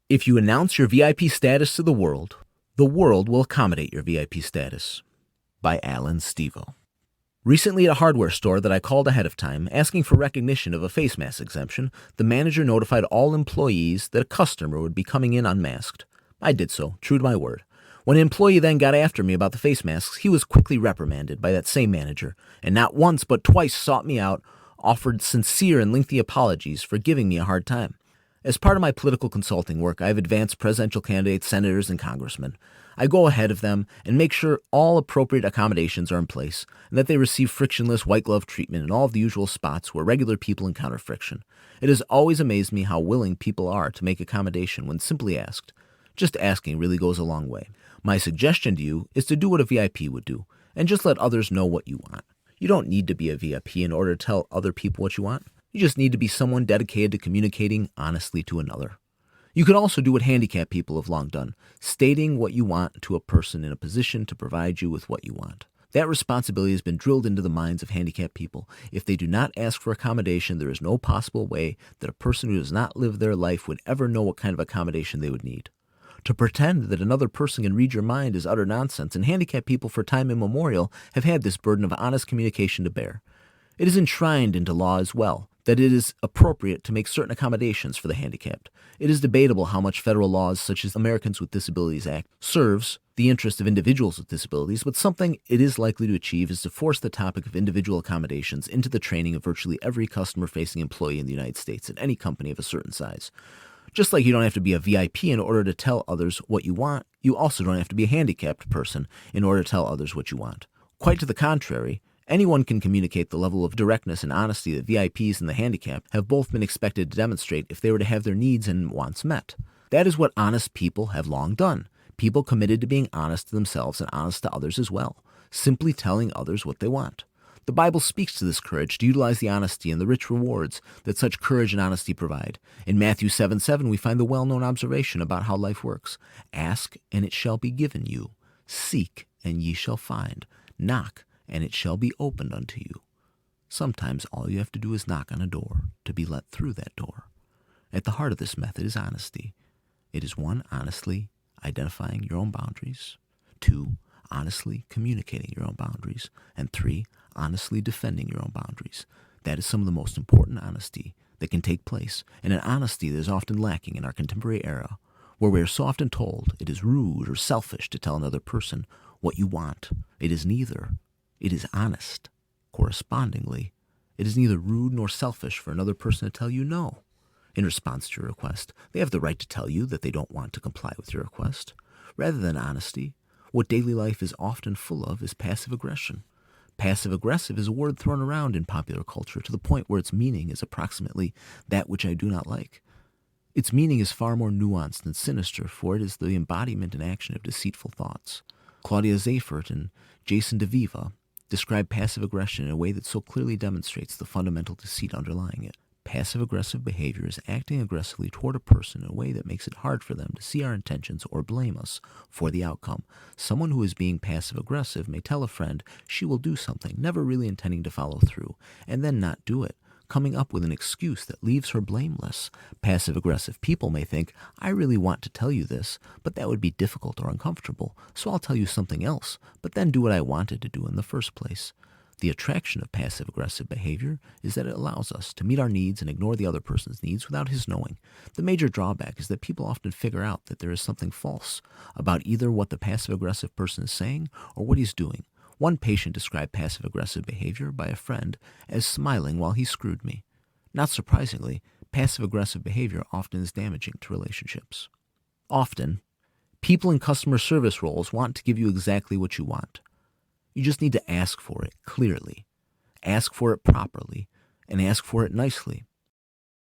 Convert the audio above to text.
If you announce your VIP status to the world will accommodate your VIP status. By Alan Stevo. Recently at a hardware store that I called ahead of time, asking for recognition of a face mask exemption, the manager notified all employees that a customer would be coming in unmasked. I did so, true to my word. When an employee then got after me about the face masks, he was quickly reprimanded by that same manager, and not once but twice sought me out, offered sincere and lengthy apologies for giving me a hard time. As part of my political consulting work, I have advanced presidential candidates, senators, and congressmen. I go ahead of them and make sure all appropriate accommodations are in place and that they receive frictionless white glove treatment in all of the usual spots where regular people encounter friction. It has always amazed me how willing people are to make accommodation when simply asked. Just asking really goes a long way. My suggestion to you is to do what a VIP would do and just let others know what you want. You don't need to be a VIP in order to tell other people what you want. You just need to be someone dedicated to communicating honestly to another. You can also do what handicapped people have long done, stating what you want to a person in a position to provide you with what you want. That responsibility has been drilled into the minds of handicapped people. If they do not ask for accommodation, there is no possible way that a person who does not live their life would ever know what kind of accommodation they would need. To pretend that another person can read your mind is utter nonsense, and handicapped people for time immemorial have had this burden of honest communication to bear. It is enshrined into law as well that it is appropriate to make certain accommodations for the handicapped. It is debatable how much federal laws such as the Americans with Disabilities Act serves the interest of individuals with disabilities, but something it is likely to achieve is to force the topic of individual accommodations into the training of virtually every customer-facing employee in the United States at any company of a certain size. Just like you don't have to be a VIP in order to tell others what you want, you also don't have to be a handicapped person in order to tell others what you want. Quite to the contrary, anyone can communicate the level of directness and honesty that VIPs and the handicapped have both been expected to demonstrate if they were to have their needs and wants met. That is what honest people have long done. People committed to being honest to themselves and honest to others as well, simply telling others what they want. The Bible speaks to this courage to utilize the honesty and the rich rewards that such courage and honesty provide. In Matthew 7:7, we find the well-known observation about how life works. Ask, and it shall be given you. Seek, and ye shall find. Knock, and it shall be opened unto you. Sometimes all you have to do is knock on a door to be let through that door. At the heart of this method is honesty. It is 1, honestly identifying your own boundaries. 2, honestly communicating your own boundaries. And 3, honestly defending your own boundaries. That is some of the most important honesty that can take place, and an honesty that is often lacking in our contemporary era, where we are so often told it is rude or selfish to tell another person what you want. It is neither. It is honest. Correspondingly, it is neither rude nor selfish for another person to tell you no. In response to your request, they have the right to tell you that they don't want to comply with your request. Rather than honesty, what daily life is often full of is passive aggression. Passive-aggressive is a word thrown around in popular culture to the point where its meaning is approximately that which I do not like. Its meaning is far more nuanced and sinister, for it is the embodiment and action of deceitful thoughts. Claudia Zayfert and Jason DeViva describe passive aggression in a way that so clearly demonstrates the fundamental deceit underlying it. Passive-aggressive behavior is acting aggressively toward a person in a way that makes it hard for them to see our intentions or blame us for the outcome. Someone who is being passive-aggressive may tell a friend she will do something, never really intending to follow through, and then not do it, coming up with an excuse that leaves her blameless. Passive-aggressive people may think, I really want to tell you this, but that would be difficult or uncomfortable, so I'll tell you something else, but then do what I wanted to do in the first place. The attraction of passive-aggressive behavior is that it allows us to meet our needs and ignore the other person's needs without his knowing. The major drawback is that people often figure out that there is something false about either what the passive-aggressive person is saying or what he's doing. One patient described passive-aggressive behavior by a friend as smiling while he screwed me. Not surprisingly, passive-aggressive behavior often is damaging to relationships. Often, people in customer service roles want to give you exactly what you want. You just need to ask for it clearly, ask for it properly, and ask for it nicely.